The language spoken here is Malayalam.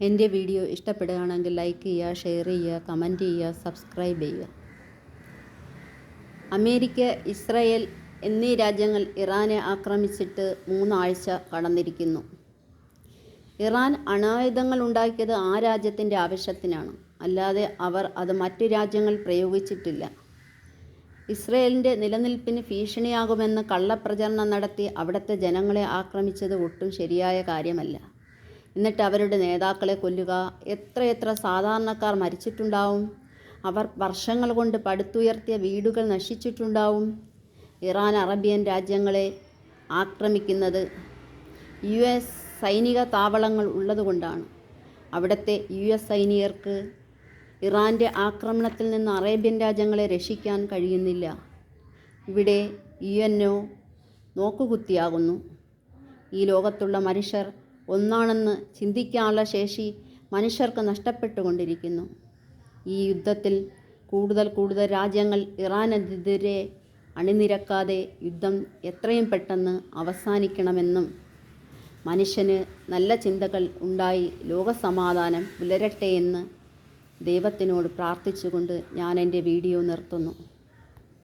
എൻ്റെ വീഡിയോ ഇഷ്ടപ്പെടുകയാണെങ്കിൽ ലൈക്ക് ചെയ്യുക, ഷെയർ ചെയ്യുക, കമൻറ്റ് ചെയ്യുക, സബ്സ്ക്രൈബ് ചെയ്യുക. അമേരിക്ക, ഇസ്രായേൽ എന്നീ രാജ്യങ്ങൾ ഇറാനെ ആക്രമിച്ചിട്ട് 3 ആഴ്ച കടന്നിരിക്കുന്നു. ഇറാൻ അണായുധങ്ങൾ ഉണ്ടാക്കിയത് ആ രാജ്യത്തിൻ്റെ ആവശ്യത്തിനാണ്, അല്ലാതെ അവർ അത് മറ്റു രാജ്യങ്ങൾ പ്രയോഗിച്ചിട്ടില്ല. ഇസ്രായേലിൻ്റെ നിലനിൽപ്പിന് ഭീഷണിയാകുമെന്ന് കള്ളപ്രചരണം നടത്തി അവിടുത്തെ ജനങ്ങളെ ആക്രമിച്ചത് ഒട്ടും ശരിയായ കാര്യമല്ല. എന്നിട്ട് അവരുടെ നേതാക്കളെ കൊല്ലുക. എത്രയെത്ര സാധാരണക്കാർ മരിച്ചിട്ടുണ്ടാവും. അവർ വർഷങ്ങൾ കൊണ്ട് പടുത്തുയർത്തിയ വീടുകൾ നശിച്ചിട്ടുണ്ടാവും. ഇറാൻ അറേബ്യൻ രാജ്യങ്ങളെ ആക്രമിക്കുന്നത് US സൈനിക താവളങ്ങൾ ഉള്ളതുകൊണ്ടാണ്. അവിടുത്തെ US സൈനികർക്ക് ഇറാൻ്റെ ആക്രമണത്തിൽ നിന്ന് അറേബ്യൻ രാജ്യങ്ങളെ രക്ഷിക്കാൻ കഴിയുന്നില്ല. ഇവിടെ UNO നോക്കുകുത്തിയാകുന്നു. ഈ ലോകത്തുള്ള മനുഷ്യർ ഒന്നാണെന്ന് ചിന്തിക്കാനുള്ള ശേഷി മനുഷ്യർക്ക് നഷ്ടപ്പെട്ടുകൊണ്ടിരിക്കുന്നു. ഈ യുദ്ധത്തിൽ കൂടുതൽ രാജ്യങ്ങൾ ഇറാനെതിരെ അണിനിരക്കാതെ യുദ്ധം എത്രയും പെട്ടെന്ന് അവസാനിക്കണമെന്നും മനുഷ്യന് നല്ല ചിന്തകൾ ഉണ്ടായി ലോകസമാധാനം പുലരട്ടെയെന്ന് ദൈവത്തിനോട് പ്രാർത്ഥിച്ചുകൊണ്ട് ഞാൻ എൻ്റെ വീഡിയോ നിർത്തുന്നു.